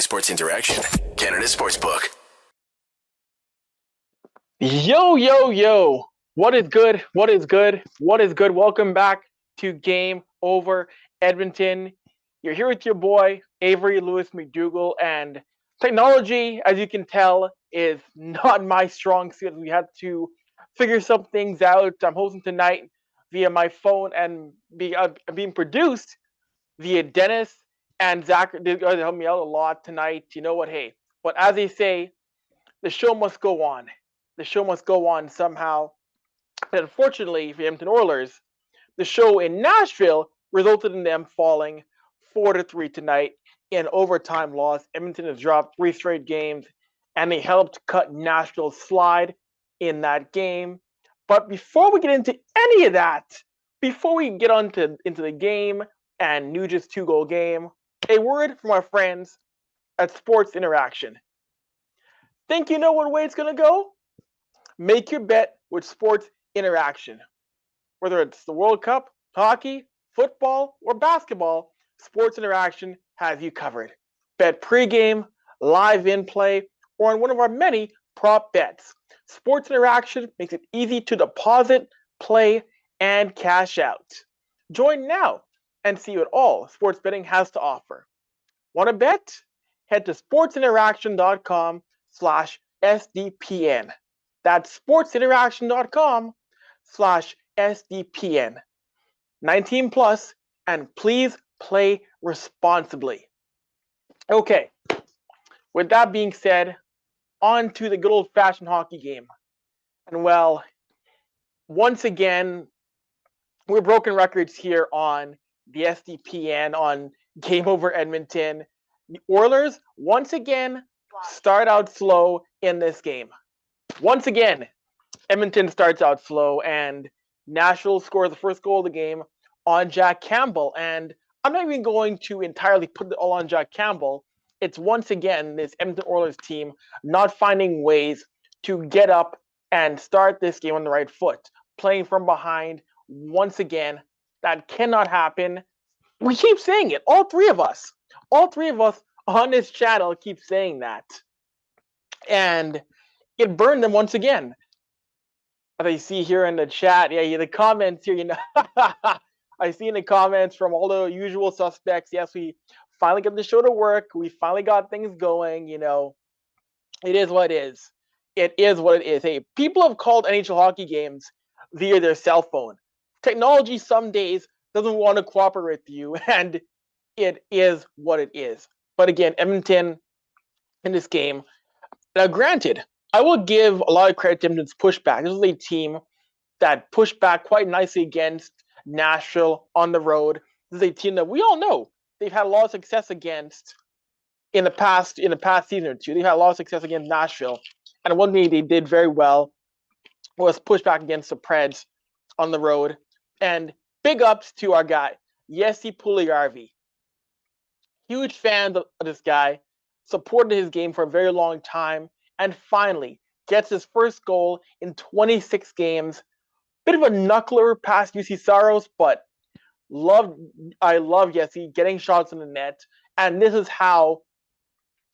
Sports Interaction, Canada Sportsbook. Yo. What is good? Welcome back to Game Over Edmonton. You're here with your boy, Avry Lewis McDougall, and technology, as you can tell, is not my strong suit. We had to figure some things out. I'm hosting tonight via my phone and being produced via Dennis and Zach. They're going to help me out a lot tonight. You know what? Hey, but as they say, the show must go on. The show must go on somehow. And unfortunately for the Edmonton Oilers, the show in Nashville resulted in them falling 4-3 tonight in overtime loss. Edmonton has dropped 3 straight games, and they helped cut Nashville's slide in that game. But before we get into any of that, before we get into the game and Nugent's 2-goal game, a word from our friends at Sports Interaction. Think you know what way it's going to go? Make your bet with Sports Interaction. Whether it's the World Cup, hockey, football, or basketball, Sports Interaction has you covered. Bet pregame, live in-play, or on one of our many prop bets. Sports Interaction makes it easy to deposit, play, and cash out. Join now and see what all sports betting has to offer. Want to bet? Head to sportsinteraction.com/SDPN. That's sportsinteraction.com/SDPN. 19 plus, and please play responsibly. Okay, with that being said, on to the good old-fashioned hockey game. And well, once again, we're broken records here on the SDPN on Game Over Edmonton. The Oilers, once again, start out slow in this game. Once again, Edmonton starts out slow, and Nashville scores the first goal of the game on Jack Campbell. And I'm not even going to entirely put it all on Jack Campbell. It's once again this Edmonton Oilers team not finding ways to get up and start this game on the right foot. Playing from behind, once again, that cannot happen. We keep saying it. All three of us on this channel keep saying that. And it burned them once again. As I see here in the chat, the comments here, I see in the comments from all the usual suspects, yes, we finally got the show to work. We finally got things going, It is what it is. It is what it is. Hey, people have called NHL hockey games via their cell phone. Technology some days doesn't want to cooperate with you, and it is what it is. But again, Edmonton in this game, now granted, I will give a lot of credit to Edmonton's pushback. This was a team that pushed back quite nicely against Nashville on the road. This is a team that we all know they've had a lot of success against in the past season or two. They've had a lot of success against Nashville. And one thing they did very well was push back against the Preds on the road. And big ups to our guy, Jesse Puljujarvi. Huge fan of this guy. Supported his game for a very long time. And finally gets his first goal in 26 games. Bit of a knuckler past UC Saros, but I love Jesse getting shots in the net. And this is how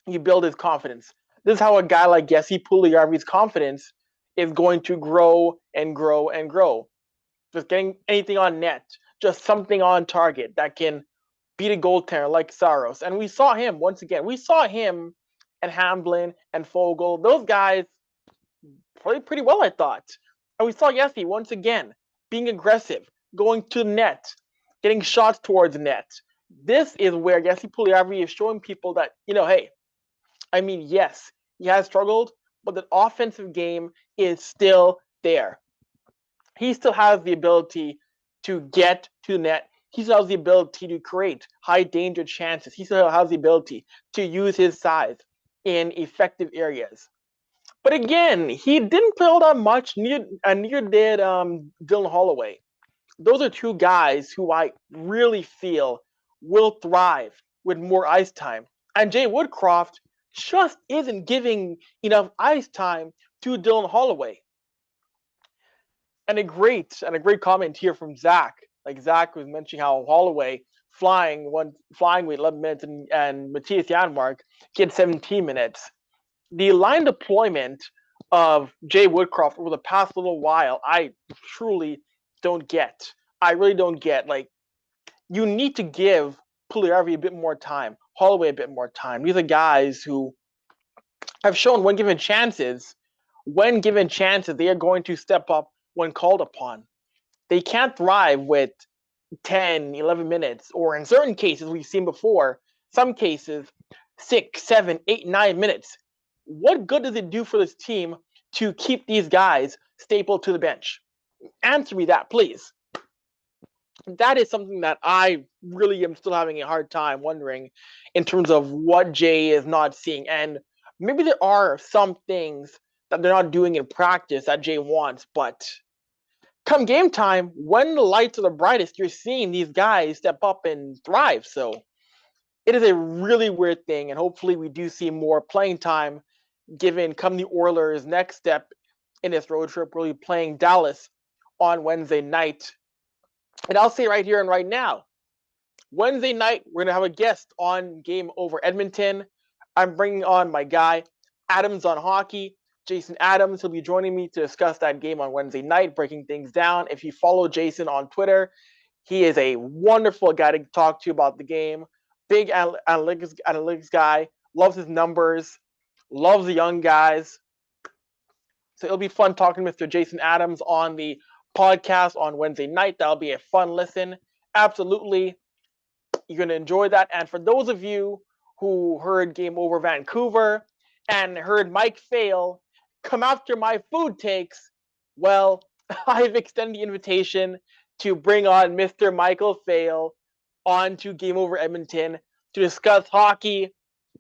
you build his confidence. This is how a guy like Jesse Puljujarvi's confidence is going to grow and grow and grow. Just getting anything on net, just something on target that can beat a goaltender like Saros. And we saw him once again. We saw him and Hamblin and Fogle. Those guys played pretty well, I thought. And we saw Jesse once again being aggressive, going to the net, getting shots towards the net. This is where Jesse Puljujarvi is showing people that, hey, yes, he has struggled, but the offensive game is still there. He still has the ability to get to the net. He still has the ability to create high danger chances. He still has the ability to use his size in effective areas. But again, he didn't play all that much, neither did Dylan Holloway. Those are two guys who I really feel will thrive with more ice time. And Jay Woodcroft just isn't giving enough ice time to Dylan Holloway. And a great comment here from Zach. Like Zach was mentioning how Holloway flying with 11 minutes, and Matthias Janmark get 17 minutes. The line deployment of Jay Woodcroft over the past little while, I truly don't get. I really don't get. Like, you need to give Puljujarvi a bit more time, Holloway a bit more time. These are guys who have shown when given chances, they are going to step up when called upon. They can't thrive with 10, 11 minutes, or in certain cases we've seen before, some cases 6, 7, 8, 9 minutes. What good does it do for this team to keep these guys stapled to the bench? Answer me that, please. That is something that I really am still having a hard time wondering in terms of what Jay is not seeing. And maybe there are some things that they're not doing in practice that Jay wants, but come game time, when the lights are the brightest, you're seeing these guys step up and thrive. So it is a really weird thing, and hopefully we do see more playing time given come the Oilers' next step in this road trip. We'll be playing Dallas on Wednesday night. And I'll say right here and right now, Wednesday night, we're going to have a guest on Game Over Edmonton. I'm bringing on my guy, Adams on Hockey, Jason Adams. He'll be joining me to discuss that game on Wednesday night, breaking things down. If you follow Jason on Twitter, he is a wonderful guy to talk to about the game. Big analytics guy, loves his numbers, loves the young guys. So it'll be fun talking to Mr. Jason Adams on the podcast on Wednesday night. That'll be a fun listen. Absolutely. You're going to enjoy that. And for those of you who heard Game Over Vancouver and heard Mike fail come after my food takes, well, I've extended the invitation to bring on Mr. Michael Fail onto Game Over Edmonton to discuss hockey,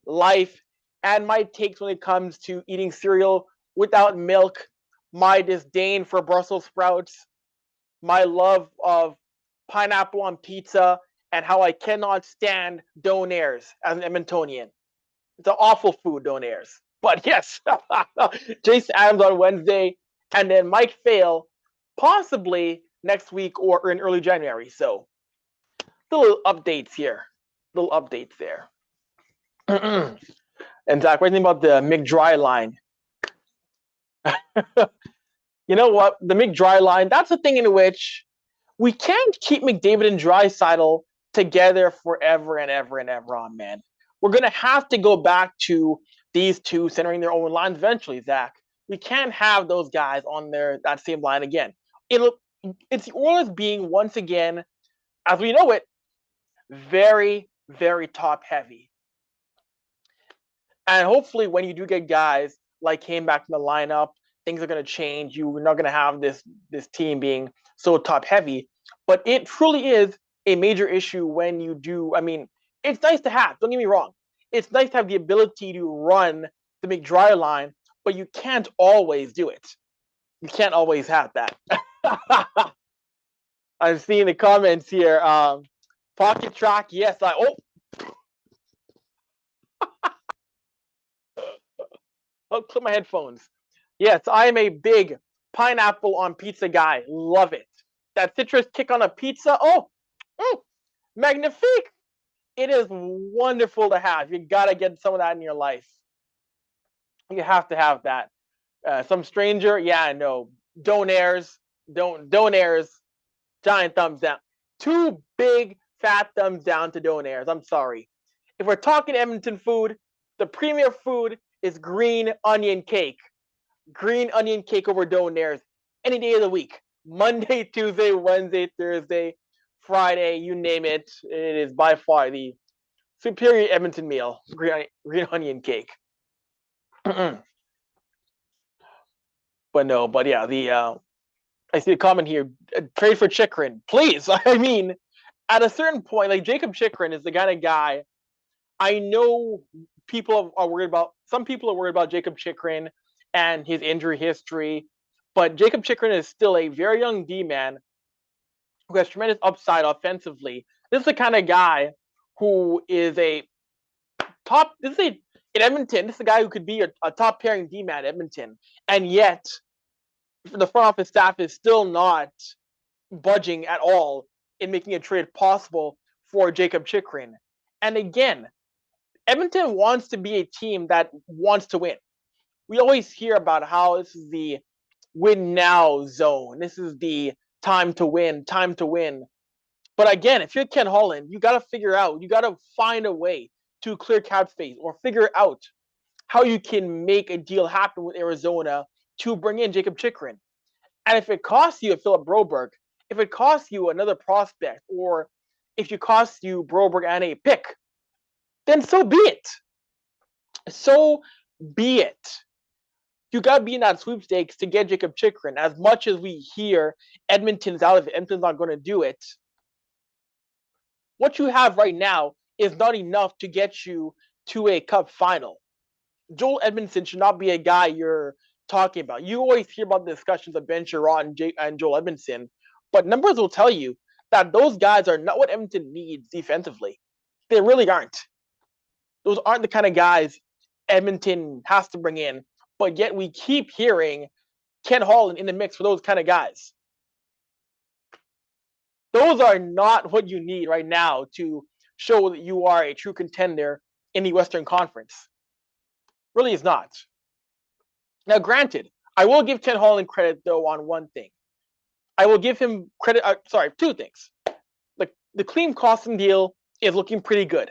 life, and my takes when it comes to eating cereal without milk, my disdain for Brussels sprouts, my love of pineapple on pizza, and how I cannot stand Donairs as an Edmontonian. It's an awful food, Donairs. But yes, Jason Adams on Wednesday, and then Mike Fail possibly next week or in early January. So, little updates here. Little updates there. And Zach, what do you think about the McDry line? You know what? The McDry line, that's a thing in which we can't keep McDavid and Draisaitl together forever and ever and ever on, man. We're going to have to go back to these two centering their own lines eventually, Zach. We can't have those guys on that same line again. It's the Oilers being, once again, as we know it, very, very top heavy. And hopefully when you do get guys like came back in the lineup, things are going to change. You're not going to have this team being so top heavy. But it truly is a major issue when you do. I mean, it's nice to have. Don't get me wrong. It's nice to have the ability to run the McDry line, but you can't always do it. You can't always have that. I'm seeing the comments here. Pocket track, yes. I'll clip my headphones. Yes, I am a big pineapple on pizza guy. Love it. That citrus kick on a pizza. Magnifique. It is wonderful to have. You got to get some of that in your life. You have to have that. Some stranger, yeah, no. Donairs, giant thumbs down. 2 big, fat thumbs down to Donairs. I'm sorry. If we're talking Edmonton food, the premier food is green onion cake. Green onion cake over Donairs any day of the week. Monday, Tuesday, Wednesday, Thursday, Friday, you name it. It is by far the superior Edmonton meal. Green onion cake. But yeah, I see a comment here. Trade for Chychrun, please. I mean, at a certain point, like Jacob Chychrun is the kind of guy I know people are worried about. Some people are worried about Jacob Chychrun and his injury history, but Jacob Chychrun is still a very young D-man who has tremendous upside offensively. This is the kind of guy who is in Edmonton, this is a guy who could be a top pairing D-man at Edmonton, and yet the front office staff is still not budging at all in making a trade possible for Jacob Chychrun. And again, Edmonton wants to be a team that wants to win. We always hear about how this is the win now zone. This is the time to win, time to win. But again, if you're Ken Holland, you got to figure out, you got to find a way to clear cap space or figure out how you can make a deal happen with Arizona to bring in Jacob Chychrun. And if it costs you a Philip Broberg, if it costs you another prospect, or if it costs you Broberg and a pick, then so be it. So be it. You got to be in that sweepstakes to get Jacob Chychrun. As much as we hear Edmonton's out of it, Edmonton's not going to do it. What you have right now is not enough to get you to a cup final. Joel Edmondson should not be a guy you're talking about. You always hear about the discussions of Ben Sherratt and Joel Edmondson, but numbers will tell you that those guys are not what Edmonton needs defensively. They really aren't. Those aren't the kind of guys Edmonton has to bring in, but yet we keep hearing Ken Holland in the mix for those kind of guys. Those are not what you need right now to show that you are a true contender in the Western Conference. Really is not. Now, granted, I will give Ken Holland credit, though, on one thing. I will give him credit, two things. The Klim Kostin deal is looking pretty good.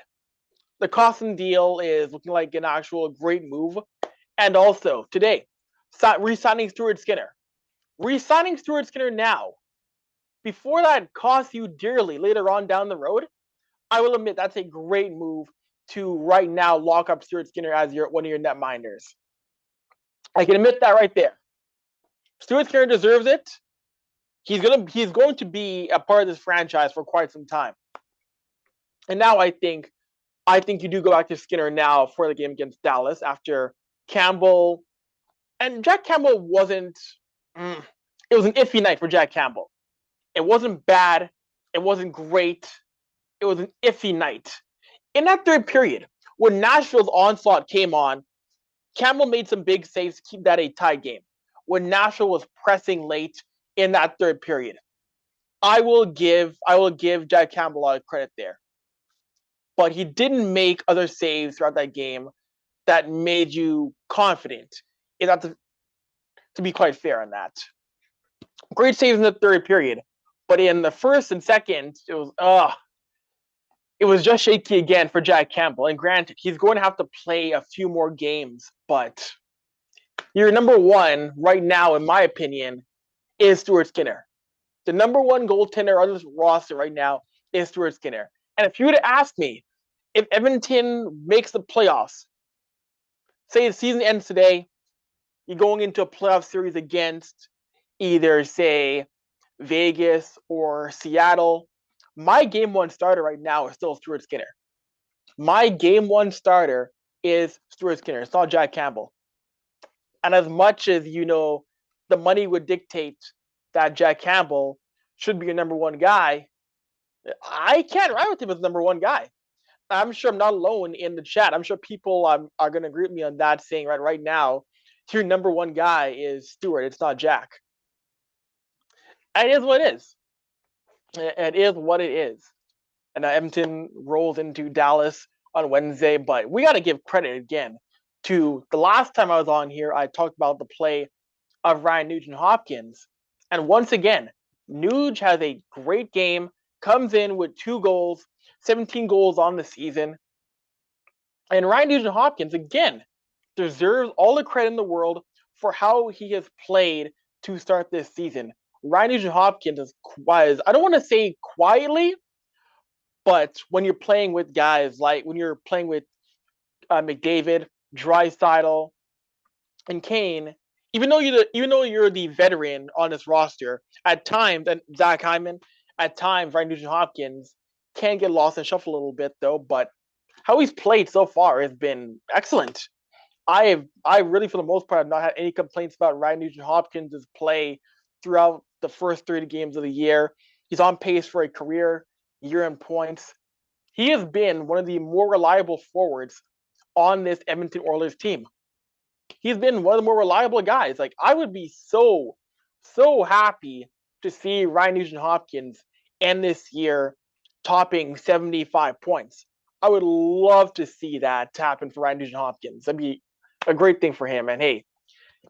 The Kostin deal is looking like an actual great move. And also, today, re-signing Stuart Skinner. Re-signing Stuart Skinner now, before that costs you dearly later on down the road, I will admit that's a great move to right now lock up Stuart Skinner as one of your netminders. I can admit that right there. Stuart Skinner deserves it. He's going to be a part of this franchise for quite some time. And now I think you do go back to Skinner now for the game against Dallas after Campbell. And Jack Campbell wasn't. It was an iffy night for Jack Campbell. It wasn't bad. It wasn't great. It was an iffy night. In that third period, when Nashville's onslaught came on, Campbell made some big saves to keep that a tie game. When Nashville was pressing late in that third period, I will give Jack Campbell a lot of credit there. But he didn't make other saves throughout that game that made you confident. To be quite fair on that. Great saves in the third period, but in the first and second, it was just shaky again for Jack Campbell. And granted, he's going to have to play a few more games, but your number one right now, in my opinion, is Stuart Skinner. The number one goaltender on this roster right now is Stuart Skinner. And if you were to ask me, if Edmonton makes the playoffs, say the season ends today, you're going into a playoff series against either, say, Vegas or Seattle, my game one starter right now is still Stuart Skinner. My game one starter is Stuart Skinner. It's not Jack Campbell. And as much as, the money would dictate that Jack Campbell should be your number one guy, I can't ride with him as number one guy. I'm sure I'm not alone in the chat. I'm sure people are going to agree with me on that, saying right now, your number one guy is Stuart. It's not Jack. And it is what it is. It is what it is. And Edmonton rolls into Dallas on Wednesday. But we got to give credit again to the last time I was on here, I talked about the play of Ryan Nugent-Hopkins. And once again, Nuge has a great game, comes in with 2 goals, 17 goals on the season. And Ryan Nugent-Hopkins, again, deserves all the credit in the world for how he has played to start this season. Ryan Nugent-Hopkins was, I don't want to say quietly, but when you're playing with guys like, when you're playing with McDavid, Draisaitl, and Kane, even though you're the veteran on this roster, at times, and Zach Hyman, at times, Ryan Nugent-Hopkins can get lost and shuffle a little bit, though, but how he's played so far has been excellent. I really, for the most part, have not had any complaints about Ryan Nugent-Hopkins' play throughout the first 30 games of the year. He's on pace for a career year in points. He has been one of the more reliable forwards on this Edmonton Oilers team. He's been one of the more reliable guys. Like, I would be so happy to see Ryan Nugent-Hopkins end this year topping 75 points. I would love to see that happen for Ryan Nugent-Hopkins. That'd be a great thing for him. And hey,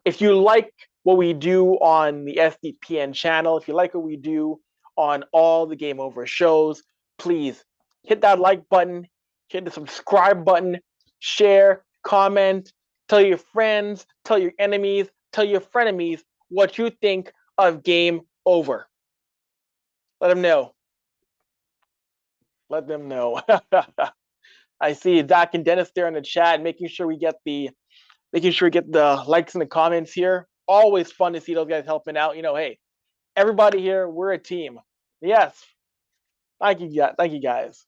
if you like what we do on the SDPN channel, if you like what we do on all the Game Over shows, please hit that like button, hit the subscribe button, share, comment, tell your friends, tell your enemies, tell your frenemies what you think of Game Over. Let them know. Let them know. I see Zach and Dennis there in the chat, making sure we get the likes in the comments here. Always fun to see those guys helping out. Hey, everybody here, we're a team. Yes. Thank you guys.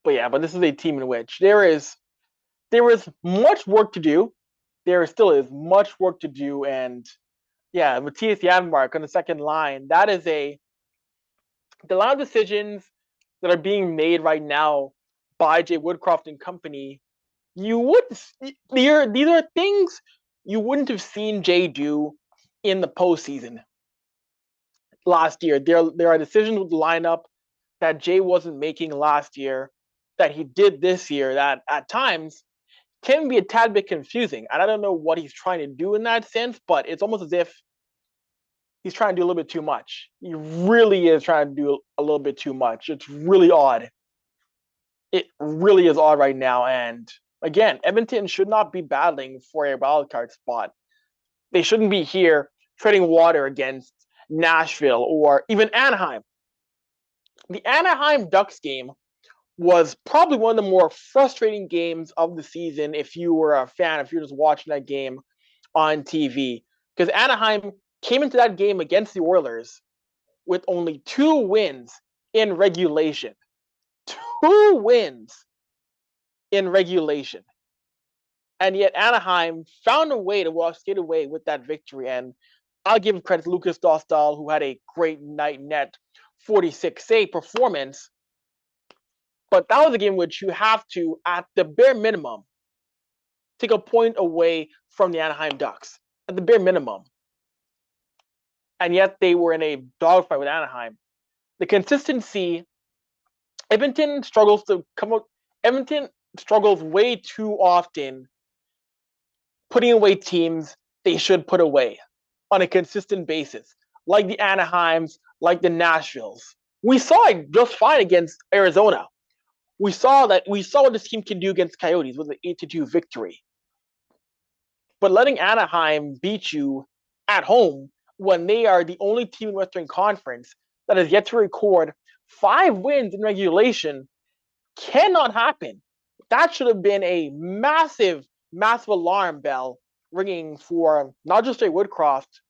But this is a team in which there is much work to do. There still is much work to do, and Matthias Janmark on the second line. That is the line of decisions that are being made right now by Jay Woodcroft and company. These are things you wouldn't have seen Jay do in the postseason last year. There are decisions with the lineup that Jay wasn't making last year that he did this year that at times can be a tad bit confusing. And I don't know what he's trying to do in that sense, but it's almost as if he's trying to do a little bit too much. He really is trying to do a little bit too much. It's really odd. It really is odd right now. And again, Edmonton should not be battling for a wild card spot. They shouldn't be here treading water against Nashville or even Anaheim. The Anaheim Ducks game was probably one of the more frustrating games of the season if you were a fan, if you're just watching that game on TV. Because Anaheim came into that game against the Oilers with only 2 wins in regulation. 2 wins in regulation. And yet Anaheim found a way to skate away with that victory. And I'll give credit to Lucas Dostal, who had a great night net 46 save performance. But that was a game which you have to, at the bare minimum, take a point away from the Anaheim Ducks. At the bare minimum. And yet they were in a dogfight with Anaheim. The consistency, Edmonton struggles way too often putting away teams they should put away on a consistent basis, like the Anaheims, like the Nashvilles. We saw it just fine against Arizona. We saw what this team can do against Coyotes with an 8-2 victory. But letting Anaheim beat you at home when they are the only team in the Western Conference that has yet to record 5 wins in regulation cannot happen. That should have been a massive, massive alarm bell ringing for not just Jay Woodcroft,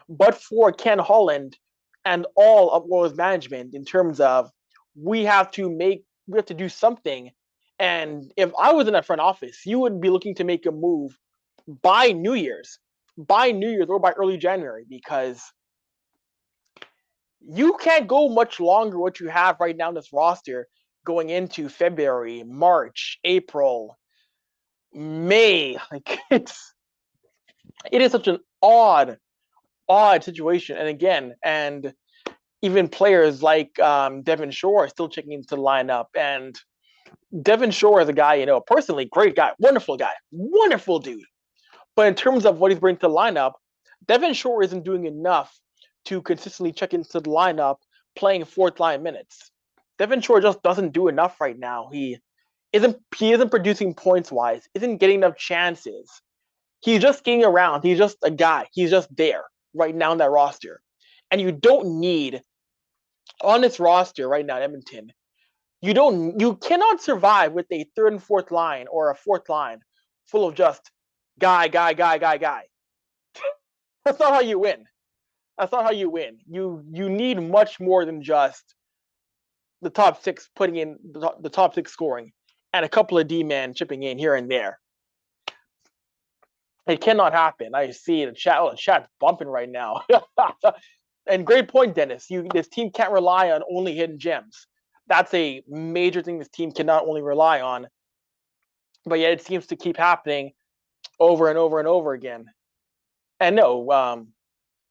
but for Ken Holland and all of Oilers management in terms of we have to do something. And if I was in that front office, you would be looking to make a move by New Year's or by early January, because you can't go much longer what you have right now in this roster going into February, March, April, May. Like it is such an odd situation. And again, even players like Devin Shore are still checking into the lineup. And Devin Shore is a guy, personally, great guy, wonderful dude. But in terms of what he's bringing to the lineup, Devin Shore isn't doing enough to consistently check into the lineup playing 4th line minutes. Devin Shore just doesn't do enough right now. He isn't producing points wise, isn't getting enough chances. He's just skating around. He's just a guy. He's just there right now in that roster. And you don't need, on this roster right now in Edmonton, you cannot survive with a 3rd and 4th line or a 4th line full of just guy. That's not how you win. You need much more than just the top 6 putting in the top 6 scoring and a couple of D-men chipping in here and there. It cannot happen. I see the chat's bumping right now. And great point, Dennis. This team can't rely on only hidden gems. That's a major thing this team cannot only rely on. But yet it seems to keep happening over and over and over again. And no,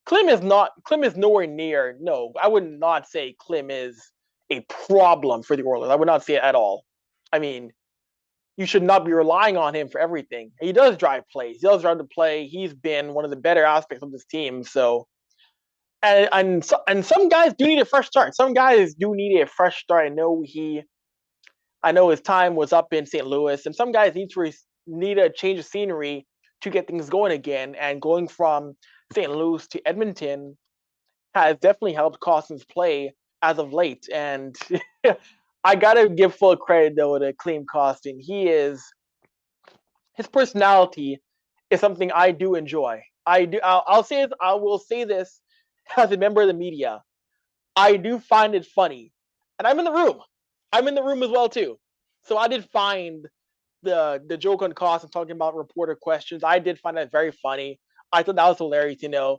Klim is nowhere near. No, I would not say Klim is a problem for the Oilers. I would not say it at all. I mean, you should not be relying on him for everything. He does drive plays. He does drive the play. He's been one of the better aspects of this team. So, and some guys do need a fresh start. Some guys do need a fresh start. I know his time was up in St. Louis, and some guys need a change of scenery to get things going again. And going from St. Louis to Edmonton has definitely helped Costin's play as of late. And I gotta give full credit though to Clem Costin. His personality is something I do enjoy. I will say this as a member of the media. I do find it funny, and I'm in the room. I'm in the room as well too. So I did find the joke on Costin talking about reporter questions. I did find that very funny. I thought that was hilarious. You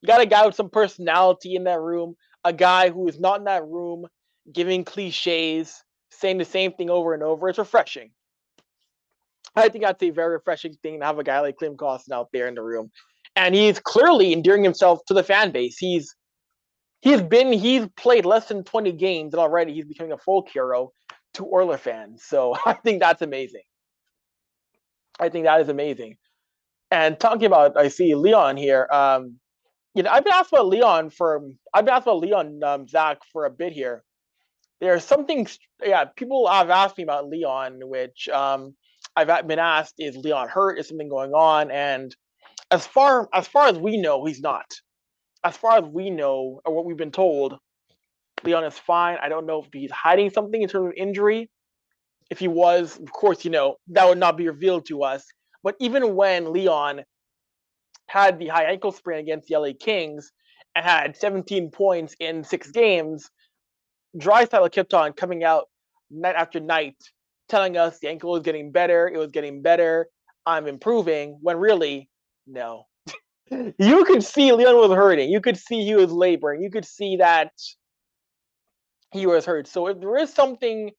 got a guy with some personality in that room, a guy who is not in that room giving cliches, saying the same thing over and over. It's refreshing. I think that's a very refreshing thing to have a guy like Clem Costin out there in the room. And he's clearly endearing himself to the fan base. He's played less than 20 games, and already he's becoming a folk hero to Oilers fans. So I think that's amazing. I think that is amazing. And talking about, I see Leon here. I've been asked about Leon Zach for a bit here. There's something, people have asked me about Leon, which I've been asked, is Leon hurt? Is something going on? And as far as we know, he's not. As far as we know, or what we've been told, Leon is fine. I don't know if he's hiding something in terms of injury. If he was, of course, that would not be revealed to us. But even when Leon had the high ankle sprain against the LA Kings and had 17 points in 6 games, Draisaitl kept on coming out night after night, telling us the ankle was getting better. It was getting better. I'm improving. When really, no. You could see Leon was hurting. You could see he was laboring. You could see that he was hurt. So if there is something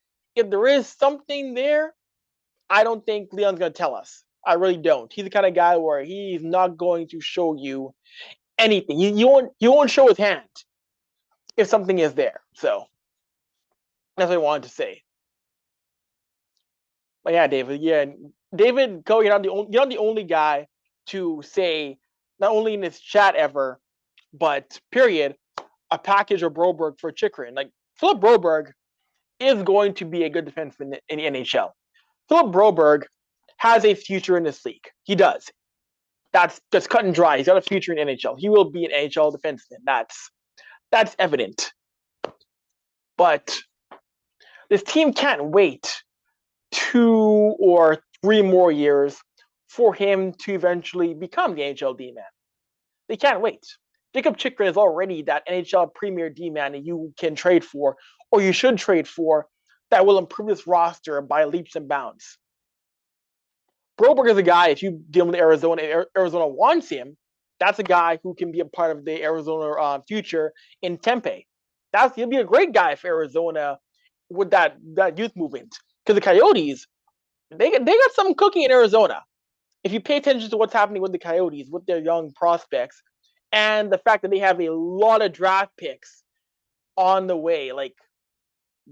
there, I don't think Leon's going to tell us. I really don't. He's the kind of guy where he's not going to show you anything. You won't show his hand if something is there. So that's what I wanted to say. But yeah, David. Yeah, David Coe, you're not the only guy to say, not only in this chat ever, but period, a package of Broberg for Chychrun. Like, Philip Broberg is going to be a good defenseman in the NHL. Philip Broberg has a future in this league. He does. That's cut and dry. He's got a future in NHL. He will be an NHL defenseman. That's evident. But this team can't wait 2 or 3 more years for him to eventually become the NHL D-man. They can't wait. Jacob Chychrun is already that NHL premier D-man that you can trade for, or you should trade for, that will improve this roster by leaps and bounds. Broberg is a guy, if you deal with Arizona, Arizona wants him, that's a guy who can be a part of the Arizona future in Tempe. He'll be a great guy for Arizona with that youth movement. Because the Coyotes, they got something cooking in Arizona. If you pay attention to what's happening with the Coyotes, with their young prospects, and the fact that they have a lot of draft picks on the way, like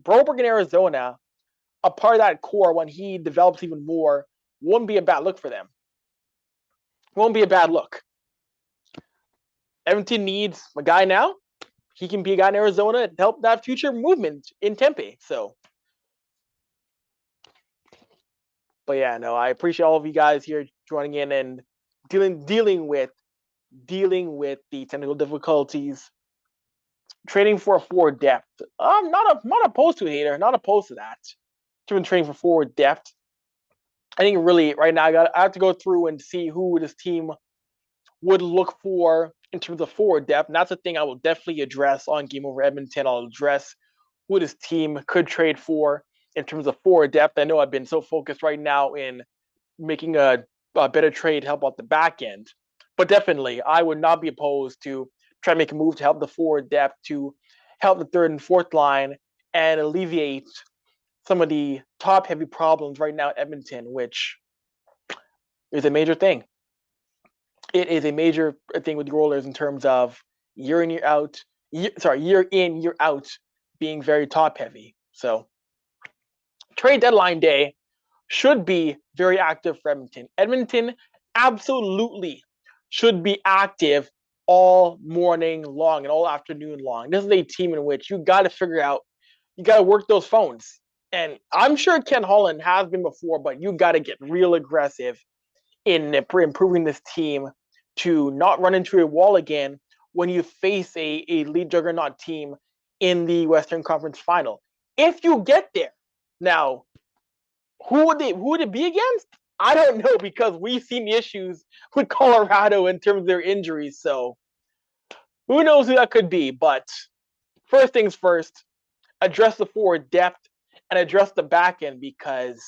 Broberg in Arizona, a part of that core when he develops even more, won't be a bad look for them. Won't be a bad look. Edmonton needs a guy now. He can be a guy in Arizona to help that future movement in Tempe. So, but yeah, no, I appreciate all of you guys here joining in and dealing with the technical difficulties. Trading for a forward depth. I'm not opposed to it, hater. Not opposed to that. Trading for forward depth. I think really right now I have to go through and see who this team would look for in terms of forward depth. And that's the thing I will definitely address on Game Over Edmonton. I'll address who this team could trade for in terms of forward depth. I know I've been so focused right now in making a better trade to help out the back end. But definitely, I would not be opposed to try to make a move to help the forward depth, to help the third and fourth line, and alleviate some of the top-heavy problems right now at Edmonton, which is a major thing. It is a major thing with the Oilers in terms of year in, year out, being very top heavy. So trade deadline day should be very active for Edmonton. Edmonton absolutely should be active all morning long and all afternoon long. This is a team in which you got to figure out, you got to work those phones. And I'm sure Ken Holland has been before, but you got to get real aggressive in improving this team to not run into a wall again when you face a lead juggernaut team in the Western Conference Final. If you get there, now, who would it be against? I don't know, because we've seen the issues with Colorado in terms of their injuries. So who knows who that could be? But first things first, address the forward depth and address the back end, because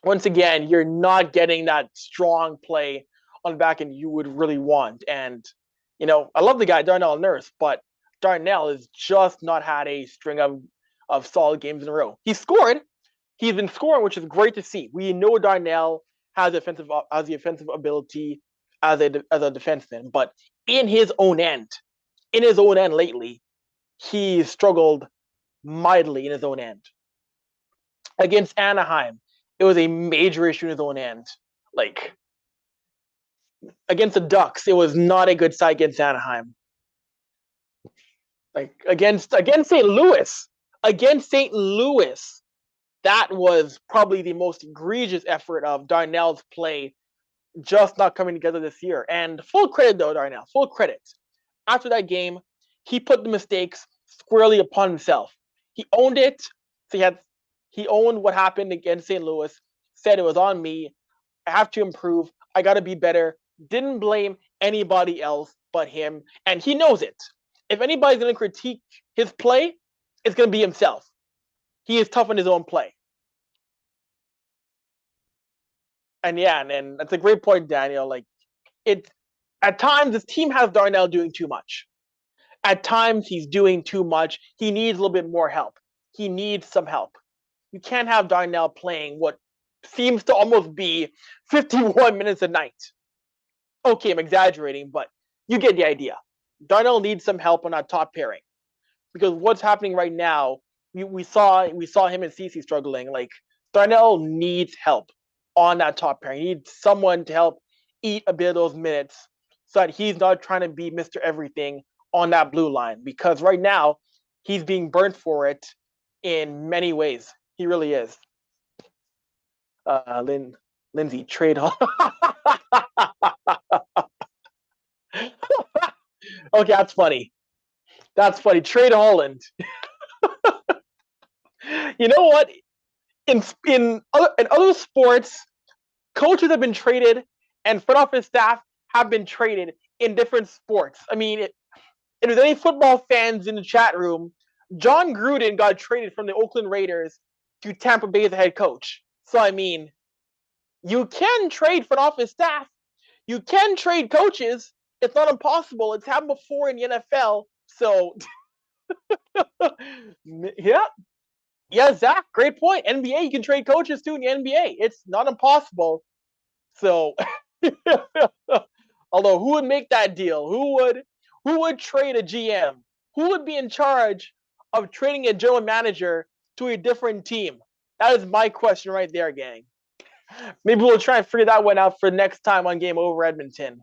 once again, you're not getting that strong play on the back end you would really want. And, I love the guy, Darnell Nurse, but Darnell has just not had a string of solid games in a row. He scored. He's been scoring, which is great to see. We know Darnell has the offensive ability as a defenseman, but in his own end lately, he struggled mightily in his own end. Against Anaheim, it was a major issue in his own end. Like, against the Ducks, it was not a good side against Anaheim. Like, against St. Louis, that was probably the most egregious effort of Darnell's play, just not coming together this year. And full credit, though, Darnell, full credit. After that game, he put the mistakes squarely upon himself. He owned it. So he owned what happened against St. Louis, said it was on me. I have to improve. I got to be better. Didn't blame anybody else but him. And he knows it. If anybody's going to critique his play, it's going to be himself. He is tough on his own play. And and that's a great point, Daniel. Like, at times, this team has Darnell doing too much. At times, he's doing too much. He needs a little bit more help. He needs some help. You can't have Darnell playing what seems to almost be 51 minutes a night. Okay, I'm exaggerating, but you get the idea. Darnell needs some help on that top pairing, because what's happening right now, we saw him and Cece struggling. Like, Darnell needs help on that top pairing. He needs someone to help eat a bit of those minutes so that he's not trying to be Mr. Everything on that blue line, because right now he's being burnt for it in many ways. He really is. Lindsay, trade Hall. Okay, that's funny. Trade Holland. You know what? In other sports, coaches have been traded and front office staff have been traded in different sports. I mean, if there's any football fans in the chat room, John Gruden got traded from the Oakland Raiders to Tampa Bay as a head coach. So, I mean, you can trade front office staff. You can trade coaches. It's not impossible. It's happened before in the NFL. So, yeah, Zach, great point. NBA, you can trade coaches too in the NBA. It's not impossible. So, although who would make that deal? Who would trade a GM? Who would be in charge of trading a general manager to a different team? That is my question right there, gang. Maybe we'll try and figure that one out for next time on Game Over Edmonton.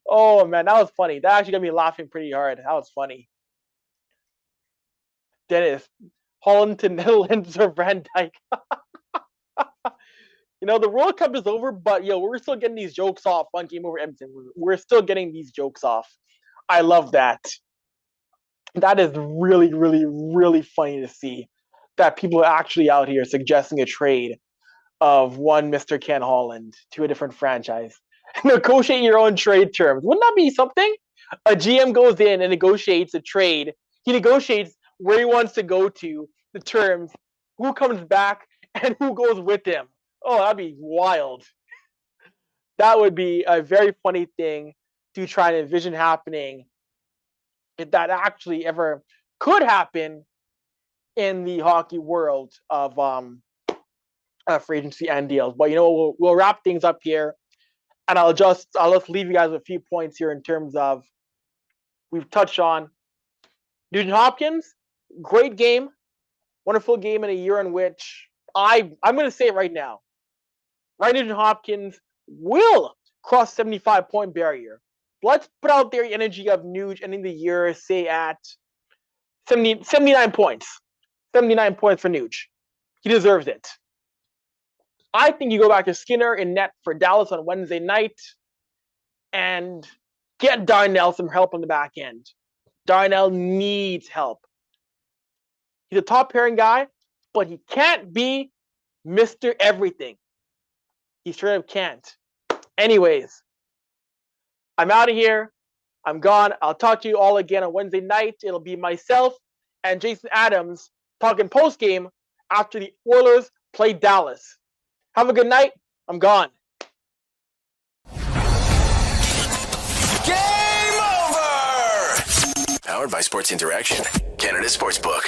Oh, man, that was funny. That actually got me laughing pretty hard. That was funny. Dennis, Holland to Netherlands or Van Dyke. The World Cup is over, but we're still getting these jokes off on Game Over Edmonton. We're still getting these jokes off. I love that. That is really, really, really funny to see that people are actually out here suggesting a trade of one Mr. Ken Holland to a different franchise. Negotiate your own trade terms. Wouldn't that be something? A GM goes in and negotiates a trade. He negotiates where he wants to go to, the terms, who comes back, and who goes with him. Oh, that'd be wild. That would be a very funny thing to try and envision happening, if that actually ever could happen in the hockey world of free agency and deals. But we'll wrap things up here, and I'll just leave you guys with a few points here in terms of, we've touched on Nugent-Hopkins, great game. Wonderful game in a year in which I'm going to say it right now. Ryan Nugent-Hopkins will cross 75-point barrier. Let's put out there the energy of Nuge ending the year, say at 79 points. 79 points for Nuge. He deserves it. I think you go back to Skinner in net for Dallas on Wednesday night and get Darnell some help on the back end. Darnell needs help. He's a top pairing guy, but he can't be Mr. Everything. He straight up can't. Anyways, I'm out of here. I'm gone. I'll talk to you all again on Wednesday night. It'll be myself and Jason Adams talking post-game after the Oilers play Dallas. Have a good night. I'm gone. Game over! Powered by Sports Interaction, Canada Sportsbook.